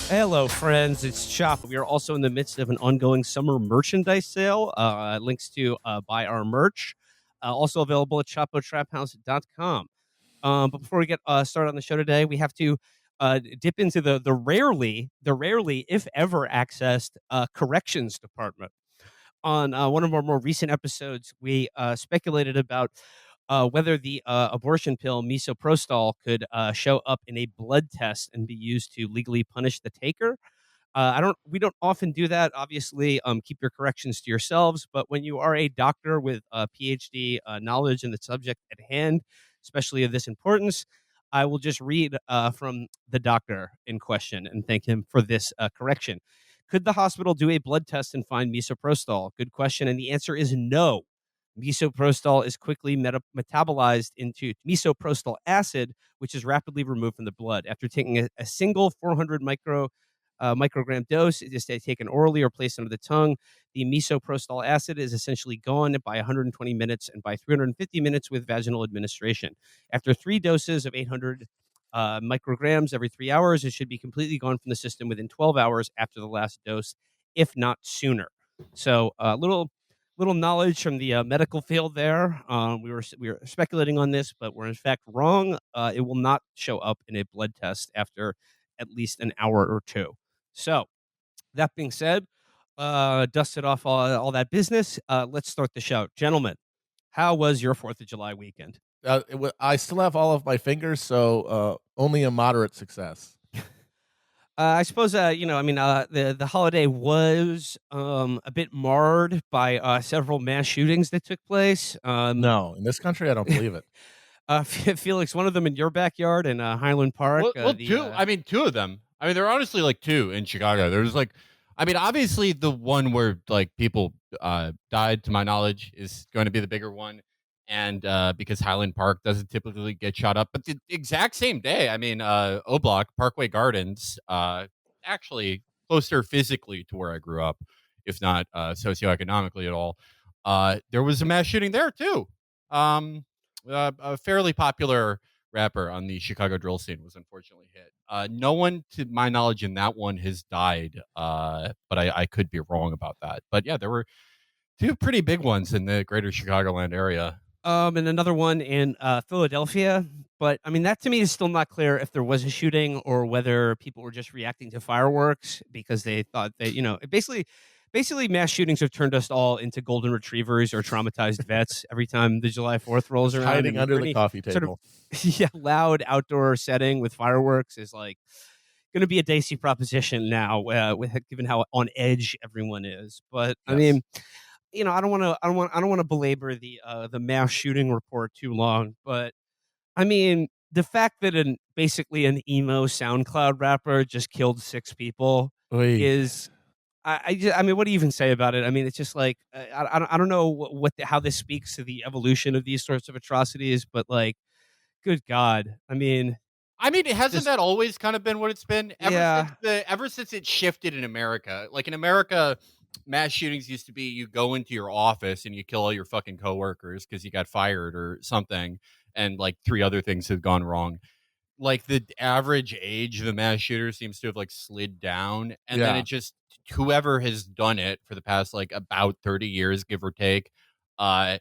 Hello, friends. It's Chapo. We are also in the midst of an ongoing summer merchandise sale. Links to buy our merch, also available at chapotraphouse.com. But before we get started on the show today, we have to dip into the rarely, if ever, accessed corrections department. On one of our more recent episodes, we speculated about whether the abortion pill misoprostol could show up in a blood test and be used to legally punish the taker. I don't. We don't often do that. Obviously, keep your corrections to yourselves. But when you are a doctor with a PhD knowledge in the subject at hand, especially of this importance, I will just read from the doctor in question and thank him for this correction. Could the hospital do a blood test and find misoprostol? Good question, and the answer is no. Misoprostol is quickly metabolized into misoprostol acid, which is rapidly removed from the blood. After taking a single 400 microgram dose, it is taken orally or placed under the tongue. The misoprostol acid is essentially gone by 120 minutes and by 350 minutes with vaginal administration. After 3 doses of 800 micrograms every 3 hours, it should be completely gone from the system within 12 hours after the last dose, if not sooner. So, little knowledge from the medical field there. We were speculating on this, but we're in fact wrong. It will not show up in a blood test after at least an hour or two. So, that being said, dusted off all that business. Let's start the show. Gentlemen, how was your 4th of July weekend? I still have all of my fingers, so only a moderate success. I suppose, the holiday was a bit marred by several mass shootings that took place. No, in this country, I don't believe it. Felix, one of them in your backyard in Highland Park. Two. I mean, two of them. I mean, there are honestly like two in Chicago. There's like, I mean, obviously the one where like people died, to my knowledge, is going to be the bigger one, and because Highland Park doesn't typically get shot up, but the exact same day. I mean, O Block, Parkway Gardens, actually closer physically to where I grew up, if not socioeconomically at all. There was a mass shooting there too. A fairly popular rapper on the Chicago drill scene was unfortunately hit. No one, to my knowledge, in that one has died, but I could be wrong about that. But yeah, there were two pretty big ones in the greater Chicagoland area. And another one in Philadelphia. But I mean, that to me is still not clear if there was a shooting or whether people were just reacting to fireworks because they thought that, basically mass shootings have turned us all into golden retrievers or traumatized vets every time the July 4th rolls around. Hiding under the coffee table. Loud outdoor setting with fireworks is like going to be a dicey proposition now, given how on edge everyone is. But I mean, I don't want to belabor the mass shooting report too long, but I mean, the fact that basically an emo SoundCloud rapper just killed 6 people Oy. is, I mean, what do you even say about it? I mean, it's just like I don't know how this speaks to the evolution of these sorts of atrocities, but like, good God, I mean, Hasn't that always kind of been what it's been Yeah. ever since it shifted in America? Like in America, mass shootings used to be you go into your office and you kill all your fucking coworkers because you got fired or something, and like 3 other things have gone wrong. Like the average age of the mass shooter seems to have like slid down, and then Yeah. it just whoever has done it for the past like about 30 years, give or take, uh,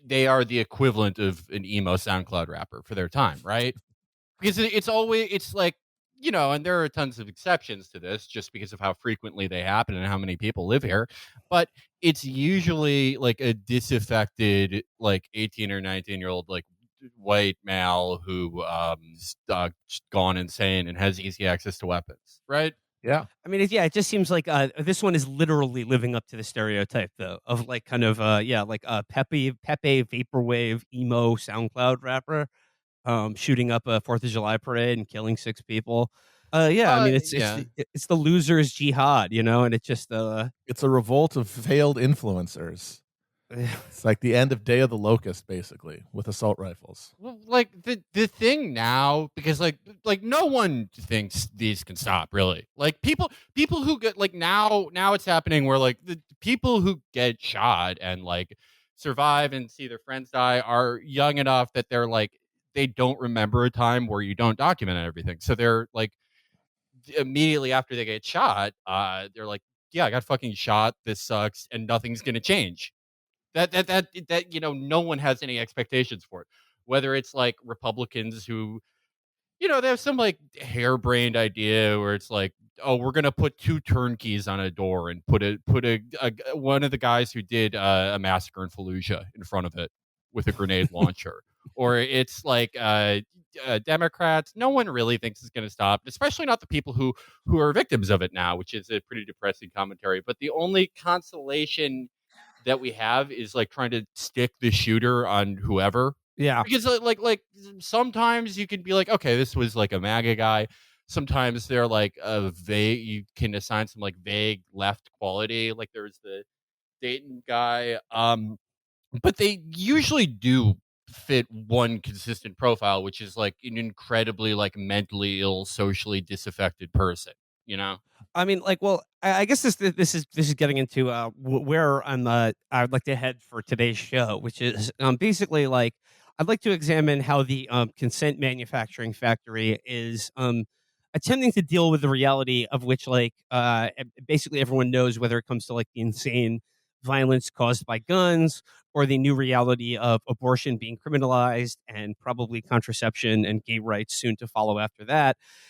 they are the equivalent of an emo SoundCloud rapper for their time, right? Because it's like, and there are tons of exceptions to this just because of how frequently they happen and how many people live here, but it's usually like a disaffected like 18 or 19-year-old like white male who gone insane and has easy access to weapons, right? Yeah. I mean, it just seems like this one is literally living up to the stereotype, though, of like kind of Pepe vaporwave emo SoundCloud rapper shooting up a 4th of July parade and killing 6 people. I mean, Yeah. it's the losers jihad, and it just It's a revolt of failed influencers. It's like the end of Day of the Locust, basically, with assault rifles. Well, like the thing now, because like no one thinks these can stop, really. Like people who get like now it's happening where like the people who get shot and like survive and see their friends die are young enough that they're like they don't remember a time where you don't document everything. So they're like immediately after they get shot, they're like, "Yeah, I got fucking shot. This sucks, and nothing's gonna change." That no one has any expectations for it. Whether it's like Republicans who they have some like harebrained idea where it's like, oh, we're gonna put two turnkeys on a door and put one of the guys who did a massacre in Fallujah in front of it with a grenade launcher, or it's like Democrats. No one really thinks it's gonna stop, especially not the people who are victims of it now, which is a pretty depressing commentary. But the only consolation that we have is like trying to stick the shooter on whoever, Yeah. because sometimes you can be like, okay, this was like a MAGA guy. Sometimes they're like a vague. You can assign some like vague left quality. Like there's the Dayton guy. But they usually do fit one consistent profile, which is like an incredibly like mentally ill, socially disaffected person. You know? I mean, like, well, I guess this is getting into where I'd like to head for today's show, which is basically like I'd like to examine how the consent manufacturing factory is attempting to deal with the reality of which basically everyone knows, whether it comes to like the insane violence caused by guns or the new reality of abortion being criminalized and probably contraception and gay rights soon to follow after that.